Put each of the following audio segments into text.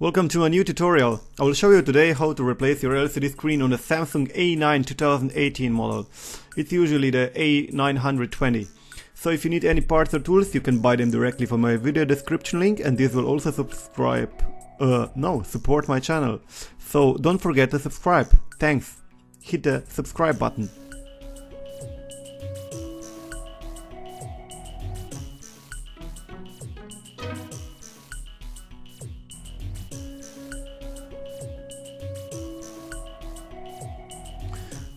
Welcome to a new tutorial. I will show you today how to replace your LCD screen on the Samsung A9 2018 model. It's usually the A920. So if you need any parts or tools, you can buy them directly from my video description link, and this will also support my channel. So don't forget to subscribe. Thanks. Hit the subscribe button.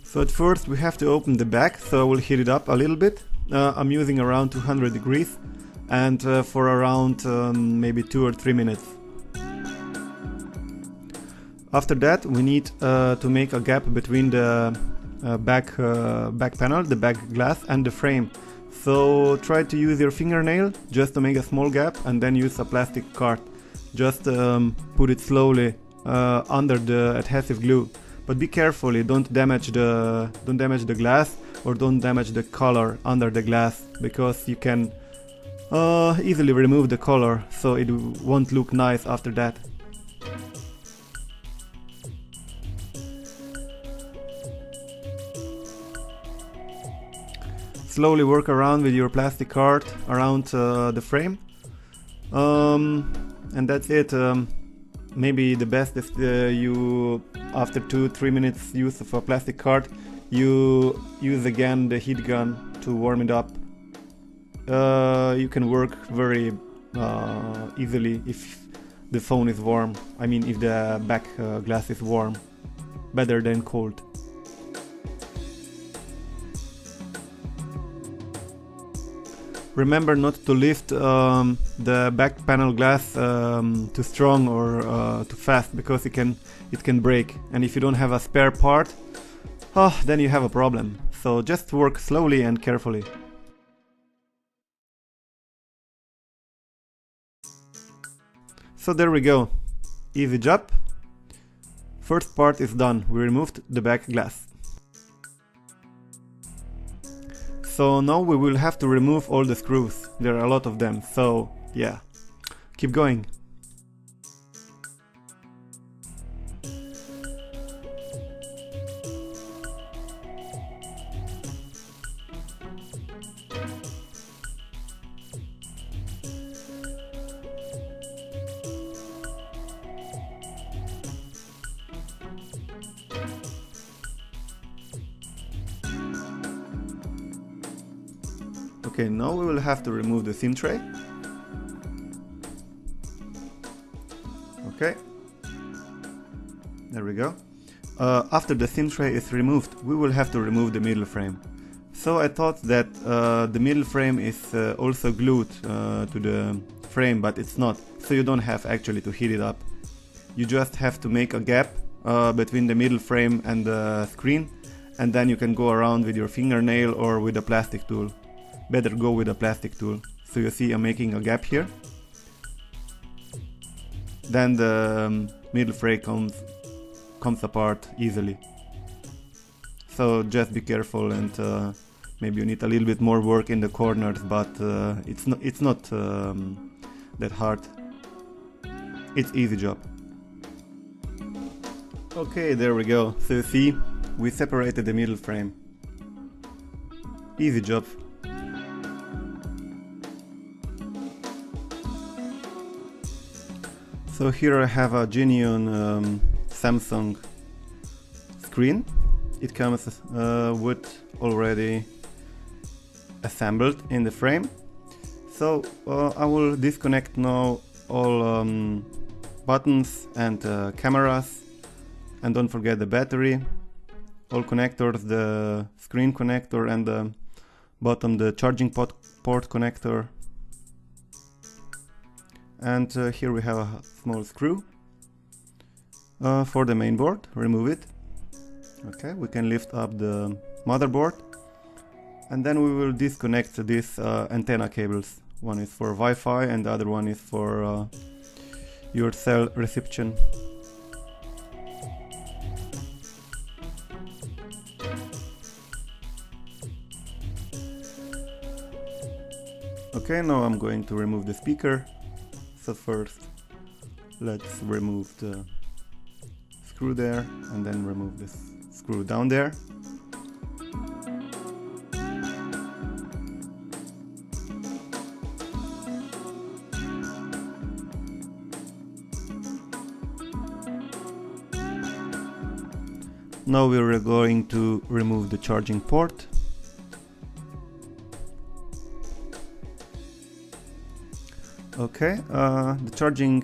So at first we have to open the back, so I will heat it up a little bit. I'm using around 200 degrees and for around maybe 2 or 3 minutes. After that we need to make a gap between the back panel, the back glass, and the frame. So try to use your fingernail just to make a small gap, and then use a plastic card. Just put it slowly under the adhesive glue. But be careful, don't damage the glass, or don't damage the color under the glass, because you can easily remove the color, so it won't look nice after that. Slowly work around with your plastic card around the frame, and that's it. Maybe the best is you, after 2-3 minutes use of a plastic card, you use again the heat gun to warm it up. You can work very easily if the phone is warm. I mean, if the back glass is warm, better than cold. Remember not to lift the back panel glass too strong or too fast, because it can break, and if you don't have a spare part, then you have a problem. So just work slowly and carefully. So there we go, easy job. First part is done, we removed the back glass. So now we will have to remove all the screws. There are a lot of them, so yeah, keep going. Okay, now we will have to remove the SIM tray. Okay, there we go. After the SIM tray is removed, we will have to remove the middle frame. So I thought that the middle frame is also glued to the frame, but it's not. So you don't have actually to heat it up. You just have to make a gap between the middle frame and the screen, and then you can go around with your fingernail or with a plastic tool. Better go with a plastic tool. So you see I'm making a gap here. Then the middle frame comes apart easily. So just be careful, and maybe you need a little bit more work in the corners, but it's not that hard. It's easy job. Okay, there we go. So you see, we separated the middle frame. Easy job. So here I have a genuine Samsung screen. It comes with already assembled in the frame. So I will disconnect now all buttons and cameras, and don't forget the battery, all connectors, the screen connector, and the bottom the charging port connector. And here we have a small screw for the main board. Remove it. Okay, we can lift up the motherboard, and then we will disconnect these antenna cables. One is for Wi-Fi and the other one is for your cell reception. Okay, now I'm going to remove the speaker. So first let's remove the screw there and then remove this screw down there. Now we're going to remove the charging port. Okay, the charging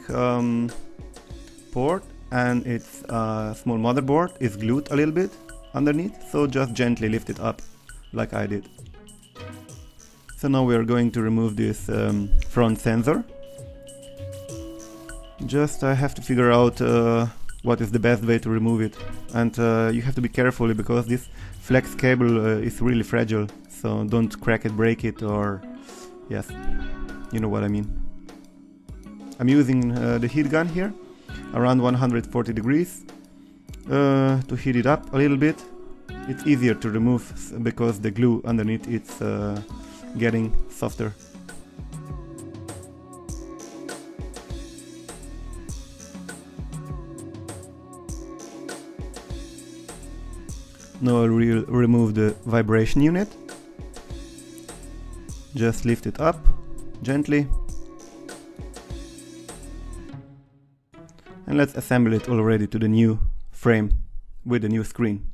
port and its small motherboard is glued a little bit underneath, so just gently lift it up like I did. So now we are going to remove this front sensor. Just I have to figure out what is the best way to remove it, and you have to be careful because this flex cable is really fragile, so don't crack it, break it, or yes, you know what I mean. I'm using the heat gun here around 140 degrees to heat it up a little bit. It's easier to remove because the glue underneath it's getting softer. Now I'll remove the vibration unit. Just lift it up gently. And let's assemble it already to the new frame with the new screen.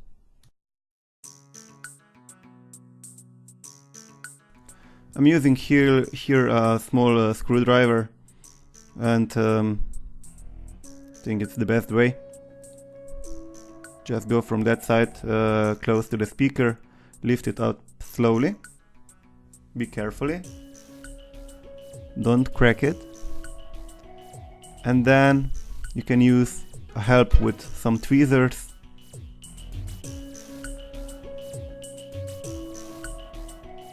I'm using here a small screwdriver, and I think it's the best way. Just go from that side close to the speaker, lift it out slowly, be carefully, don't crack it, and then you can use a help with some tweezers.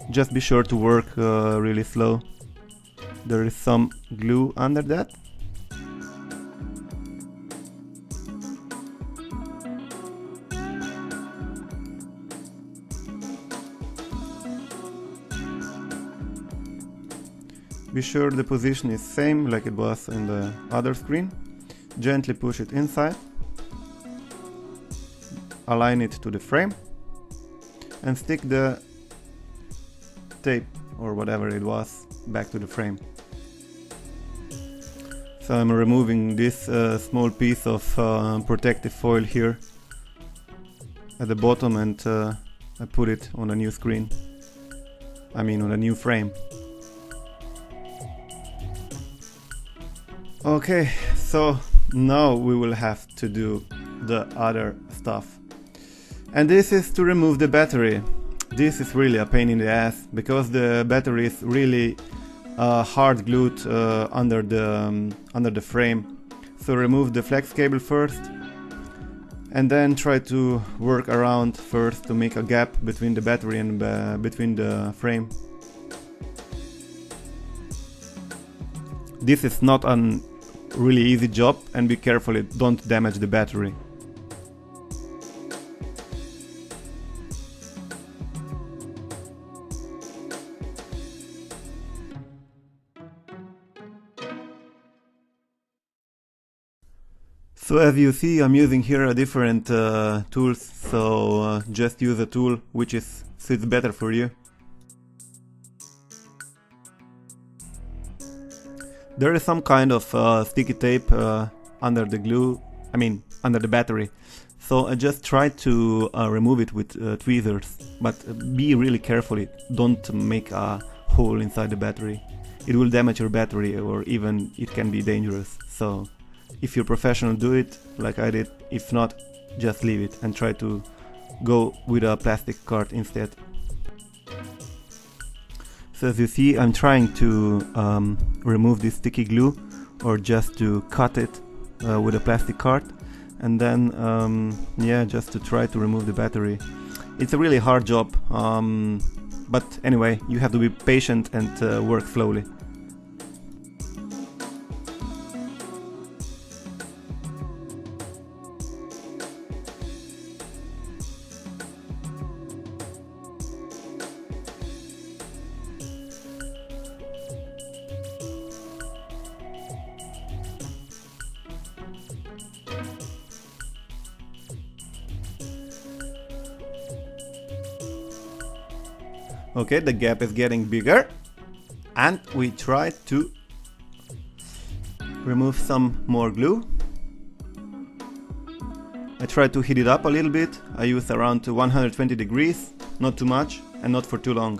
Just be sure to work really slow. There is some glue under that. Be sure the position is same like it was in the other screen. Gently push it inside, align it to the frame, and stick the tape or whatever it was back to the frame. So I'm removing this small piece of protective foil here at the bottom, and I put it on a new screen, I mean on a new frame. Okay, so now we will have to do the other stuff, and this is to remove the battery. This is really a pain in the ass because the battery is really hard glued under the frame. So remove the flex cable first, and then try to work around first to make a gap between the battery and between the frame. This is not a really easy job, and be careful it don't damage the battery. So as you see, I'm using here a different tools, so just use a tool which fits better for you. There is some kind of sticky tape under the glue, I mean under the battery, so I just try to remove it with tweezers, but be really careful, don't make a hole inside the battery. It will damage your battery, or even it can be dangerous. So if you're professional, do it like I did. If not, just leave it and try to go with a plastic card instead. So as you see, I'm trying to remove this sticky glue, or just to cut it with a plastic card, and then yeah, just to try to remove the battery. It's a really hard job, but anyway, you have to be patient and work slowly. Okay, the gap is getting bigger, and we try to remove some more glue. I try to heat it up a little bit. I use around 120 degrees, not too much and not for too long.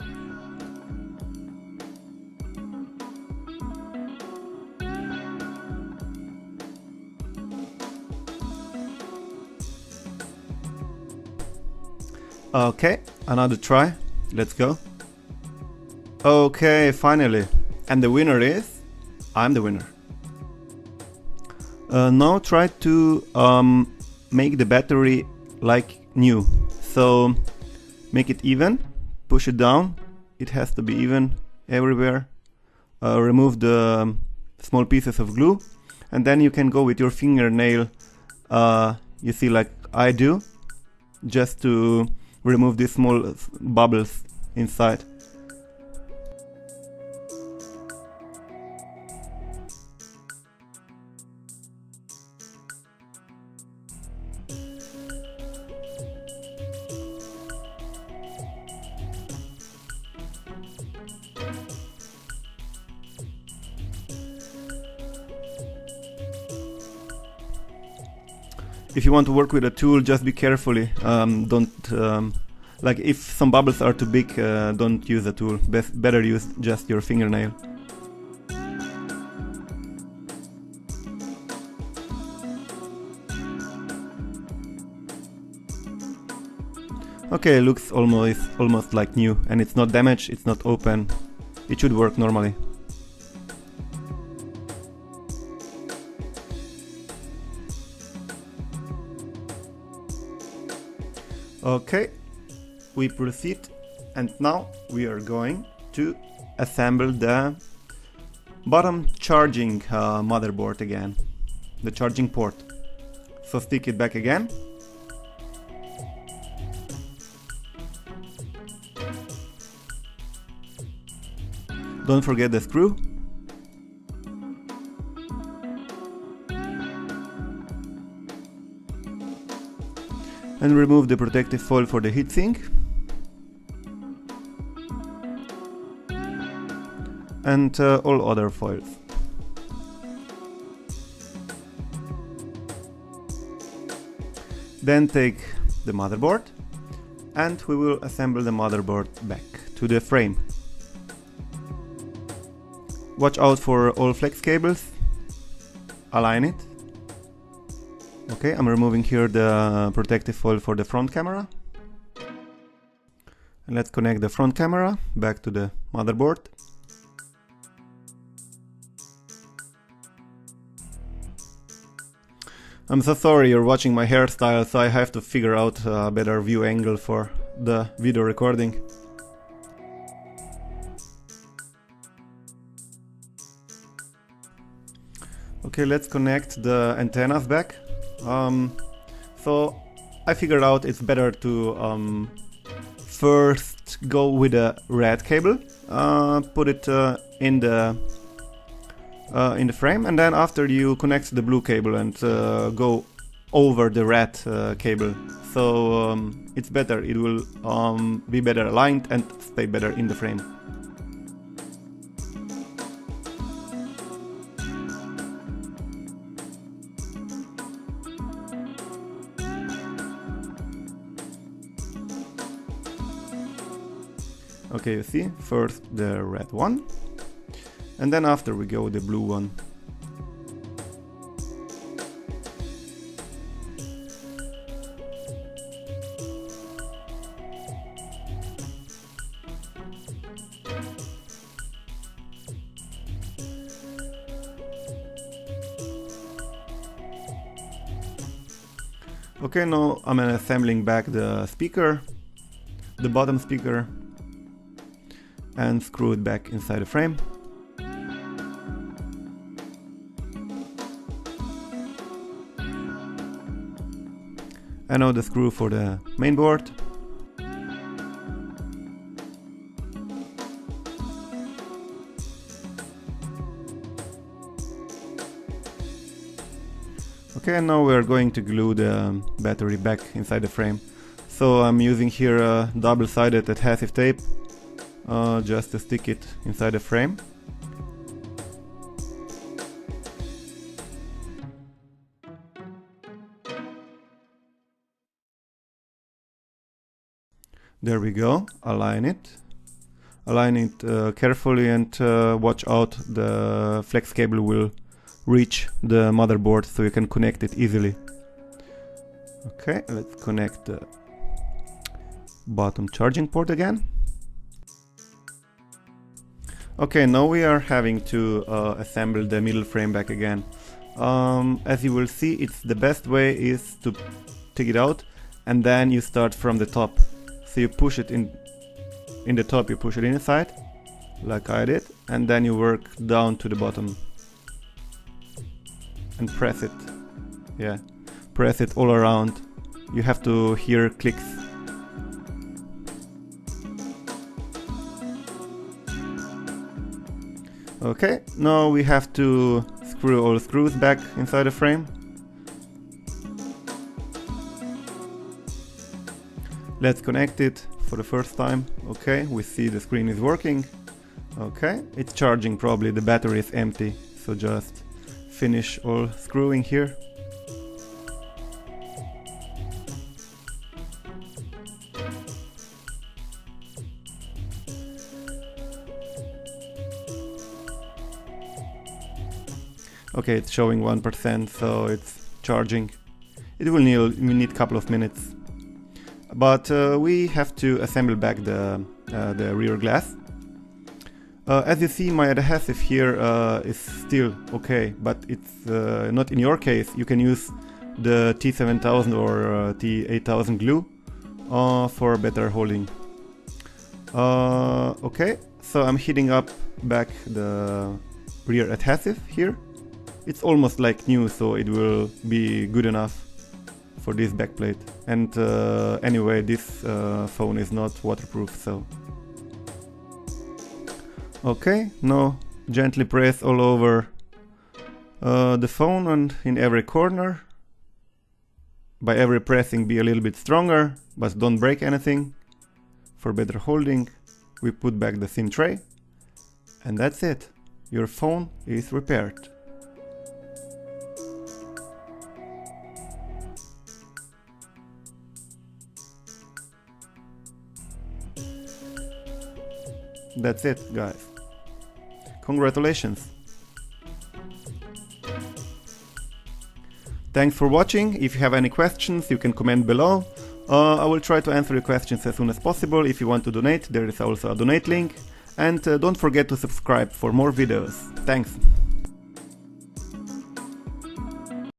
Okay, another try. Let's go. Okay, finally. And the winner is... I'm the winner. Now try to make the battery like new. So make it even, push it down. It has to be even everywhere. Remove the small pieces of glue, and then you can go with your fingernail, you see, like I do, just to remove these small bubbles inside. If you want to work with a tool, just be carefully. Like if some bubbles are too big, don't use a tool. Better use just your fingernail. Okay, looks almost like new, and it's not damaged, it's not open. It should work normally. Okay, we proceed, and now we are going to assemble the bottom charging motherboard again, the charging port. So stick it back again. Don't forget the screw. And remove the protective foil for the heatsink. And all other foils. Then take the motherboard, and we will assemble the motherboard back to the frame. Watch out for all flex cables. Align it. Okay, I'm removing here the protective foil for the front camera. And let's connect the front camera back to the motherboard. I'm so sorry you're watching my hairstyle, so I have to figure out a better view angle for the video recording. Okay, let's connect the antennas back. So I figured out it's better to first go with a red cable, put it in the frame, and then after you connect the blue cable and go over the red cable. So it's better, it will be better aligned and stay better in the frame. Okay, you see, first the red one, and then after we go the blue one. Okay, now I'm assembling back the speaker, the bottom speaker, and screw it back inside the frame. And now the screw for the main board. Okay, and now we're going to glue the battery back inside the frame. So I'm using here a double-sided adhesive tape. just to stick it inside the frame. There we go, align it. Align it carefully and watch out, the flex cable will reach the motherboard so you can connect it easily. Okay, let's connect the bottom charging port again. Okay, now we are having to assemble the middle frame back again. As you will see, it's the best way is to take it out and then you start from the top. So you push it in the top, you push it inside, like I did, and then you work down to the bottom. And press it. Yeah, press it all around. You have to hear clicks. Okay, now we have to screw all the screws back inside the frame. Let's connect it for the first time. Okay, we see the screen is working. Okay, it's charging probably, the battery is empty, so just finish all screwing here. Okay, it's showing 1%, so it's charging. It will need a couple of minutes. But we have to assemble back the rear glass. As you see, my adhesive here is still okay, but it's not in your case. You can use the T7000 or T8000 glue for better holding. Okay, so I'm heating up back the rear adhesive here. It's almost like new, so it will be good enough for this backplate. And anyway, this phone is not waterproof, so okay, now gently press all over the phone and in every corner. By every pressing be a little bit stronger, but don't break anything. For better holding, we put back the thin tray, and that's it. Your phone is repaired. That's it, guys. Congratulations. Thanks for watching. If you have any questions, you can comment below. I will try to answer your questions as soon as possible. If you want to donate, there is also a donate link. And don't forget to subscribe for more videos. Thanks.